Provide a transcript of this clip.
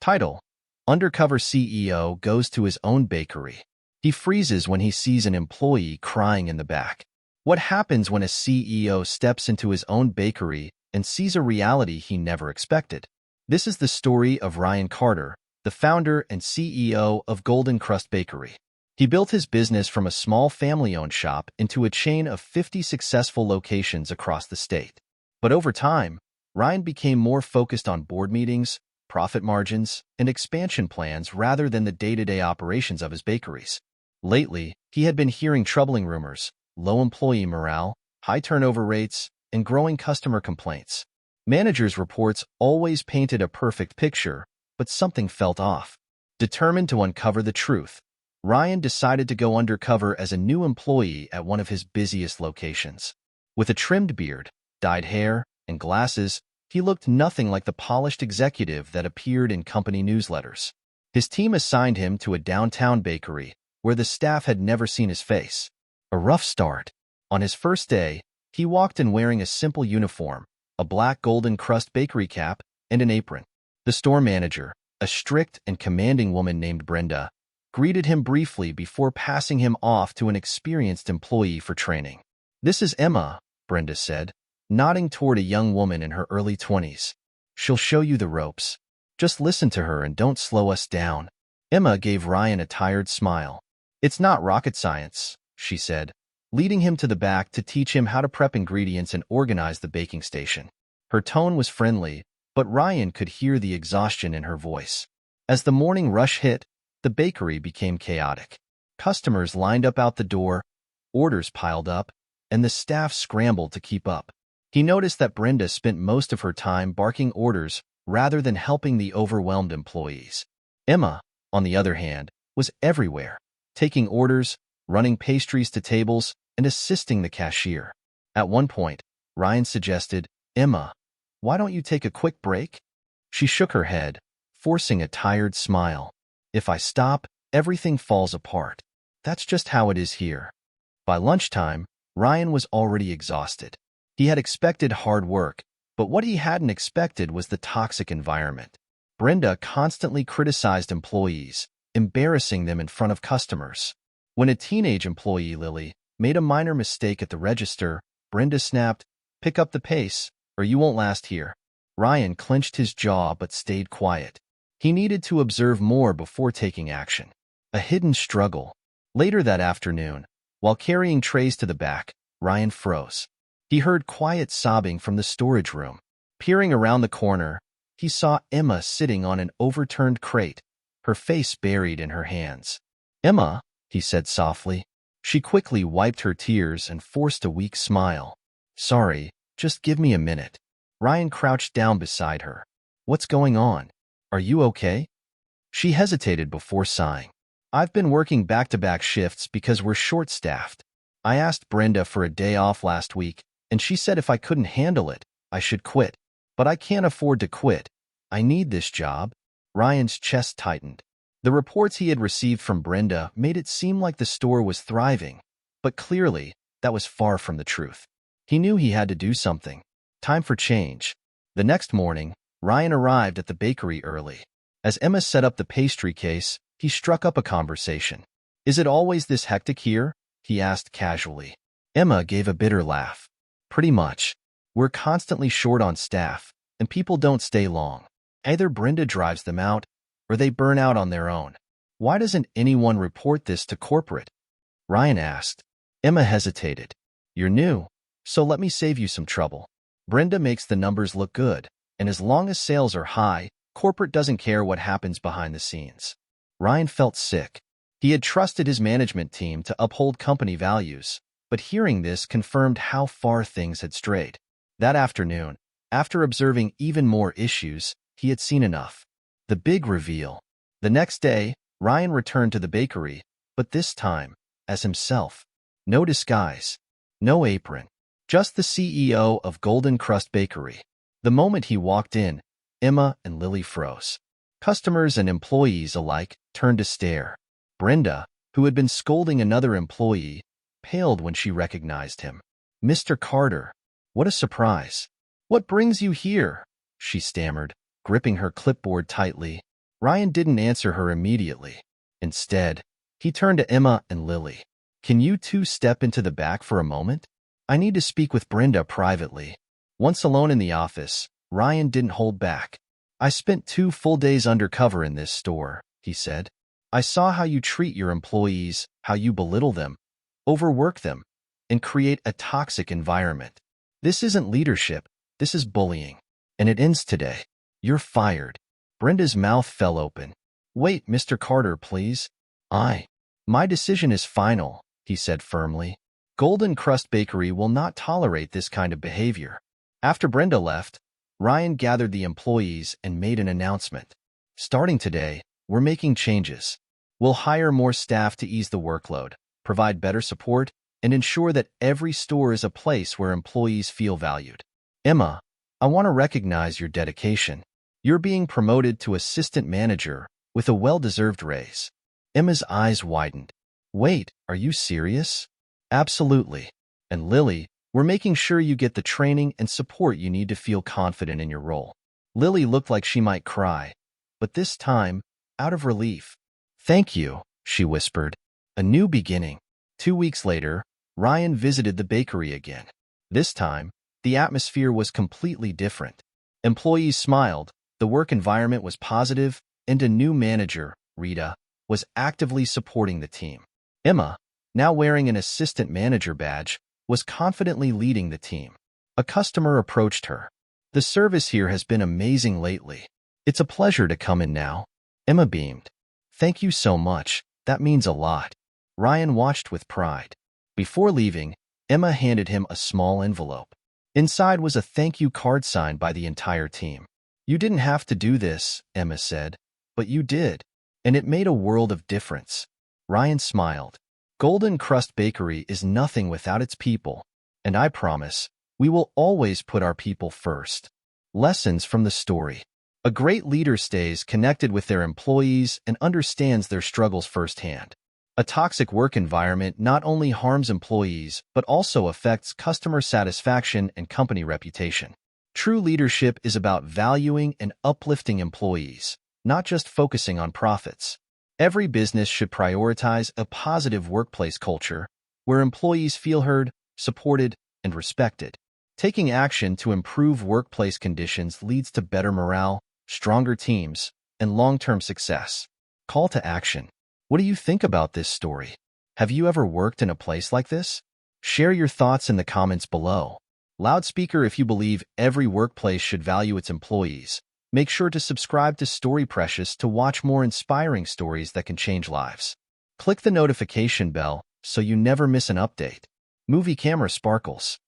Title: Undercover CEO goes to his own bakery. He freezes when he sees an employee crying in the back. What happens when a CEO steps into his own bakery and sees a reality he never expected? This is the story of Ryan Carter, the founder and CEO of Golden Crust Bakery. He built his business from a small family-owned shop into a chain of 50 successful locations across the state. But over time, Ryan became more focused on board meetings, profit margins, and expansion plans rather than the day-to-day operations of his bakeries. Lately, he had been hearing troubling rumors: low employee morale, high turnover rates, and growing customer complaints. Managers' reports always painted a perfect picture, but something felt off. Determined to uncover the truth, Ryan decided to go undercover as a new employee at one of his busiest locations. With a trimmed beard, dyed hair, and glasses, he looked nothing like the polished executive that appeared in company newsletters. His team assigned him to a downtown bakery where the staff had never seen his face. A rough start. On his first day, he walked in wearing a simple uniform, a black Golden Crust bakery cap, and an apron. The store manager, a strict and commanding woman named Brenda, greeted him briefly before passing him off to an experienced employee for training. "This is Emma," Brenda said, nodding toward a young woman in her early 20s. "She'll show you the ropes. Just listen to her and don't slow us down." Emma gave Ryan a tired smile. "It's not rocket science," she said, leading him to the back to teach him how to prep ingredients and organize the baking station. Her tone was friendly, but Ryan could hear the exhaustion in her voice. As the morning rush hit, the bakery became chaotic. Customers lined up out the door, orders piled up, and the staff scrambled to keep up. He noticed that Brenda spent most of her time barking orders rather than helping the overwhelmed employees. Emma, on the other hand, was everywhere, taking orders, running pastries to tables, and assisting the cashier. At one point, Ryan suggested, "Emma, why don't you take a quick break?" She shook her head, forcing a tired smile. "If I stop, everything falls apart. That's just how it is here." By lunchtime, Ryan was already exhausted. He had expected hard work, but what he hadn't expected was the toxic environment. Brenda constantly criticized employees, embarrassing them in front of customers. When a teenage employee, Lily, made a minor mistake at the register, Brenda snapped, "Pick up the pace, or you won't last here." Ryan clenched his jaw but stayed quiet. He needed to observe more before taking action. A hidden struggle. Later that afternoon, while carrying trays to the back, Ryan froze. He heard quiet sobbing from the storage room. Peering around the corner, he saw Emma sitting on an overturned crate, her face buried in her hands. "Emma," he said softly. She quickly wiped her tears and forced a weak smile. "Sorry, just give me a minute." Ryan crouched down beside her. "What's going on? Are you okay?" She hesitated before sighing. "I've been working back-to-back shifts because we're short-staffed. I asked Brenda for a day off last week, and she said if I couldn't handle it, I should quit. But I can't afford to quit. I need this job." Ryan's chest tightened. The reports he had received from Brenda made it seem like the store was thriving, but clearly, that was far from the truth. He knew he had to do something. Time for change. The next morning, Ryan arrived at the bakery early. As Emma set up the pastry case, he struck up a conversation. "Is it always this hectic here?" he asked casually. Emma gave a bitter laugh. "Pretty much. We're constantly short on staff, and people don't stay long. Either Brenda drives them out, or they burn out on their own." "Why doesn't anyone report this to corporate?" Ryan asked. Emma hesitated. "You're new, so let me save you some trouble. Brenda makes the numbers look good, and as long as sales are high, corporate doesn't care what happens behind the scenes." Ryan felt sick. He had trusted his management team to uphold company values, but hearing this confirmed how far things had strayed. That afternoon, after observing even more issues, he had seen enough. The big reveal. The next day, Ryan returned to the bakery, but this time, as himself. No disguise. No apron. Just the CEO of Golden Crust Bakery. The moment he walked in, Emma and Lily froze. Customers and employees alike turned to stare. Brenda, who had been scolding another employee, paled when she recognized him. "Mr. Carter, what a surprise. What brings you here?" she stammered, gripping her clipboard tightly. Ryan didn't answer her immediately. Instead, he turned to Emma and Lily. Can you two step into the back for a moment? I need to speak with Brenda privately. Once alone in the office, Ryan didn't hold back. I spent 2 full days undercover in this store, he said. I saw how you treat your employees, how you belittle them, overwork them, and create a toxic environment. This isn't leadership, this is bullying. And it ends today. You're fired. Brenda's mouth fell open. Wait, Mr. Carter, please. My decision is final, he said firmly. Golden Crust Bakery will not tolerate this kind of behavior. After Brenda left, Ryan gathered the employees and made an announcement. Starting today, we're making changes. We'll hire more staff to ease the workload, provide better support, and ensure that every store is a place where employees feel valued. Emma, I want to recognize your dedication. You're being promoted to assistant manager with a well-deserved raise. Emma's eyes widened. Wait, are you serious? Absolutely. And Lily, we're making sure you get the training and support you need to feel confident in your role. Lily looked like she might cry, but this time, out of relief. Thank you, she whispered. A new beginning. 2 weeks later, Ryan visited the bakery again. This time, the atmosphere was completely different. Employees smiled, the work environment was positive, and a new manager, Rita, was actively supporting the team. Emma, now wearing an assistant manager badge, was confidently leading the team. A customer approached her. The service here has been amazing lately. It's a pleasure to come in now. Emma beamed. Thank you so much. That means a lot. Ryan watched with pride. Before leaving, Emma handed him a small envelope. Inside was a thank you card signed by the entire team. You didn't have to do this, Emma said, but you did, and it made a world of difference. Ryan smiled. Golden Crust Bakery is nothing without its people, and I promise, we will always put our people first. Lessons from the story. A great leader stays connected with their employees and understands their struggles firsthand. A toxic work environment not only harms employees, but also affects customer satisfaction and company reputation. True leadership is about valuing and uplifting employees, not just focusing on profits. Every business should prioritize a positive workplace culture where employees feel heard, supported, and respected. Taking action to improve workplace conditions leads to better morale, stronger teams, and long-term success. Call to action. What do you think about this story? Have you ever worked in a place like this? Share your thoughts in the comments below. Loudspeaker, if you believe every workplace should value its employees, make sure to subscribe to Story Precious to watch more inspiring stories that can change lives. Click the notification bell so you never miss an update. Movie Camera Sparkles.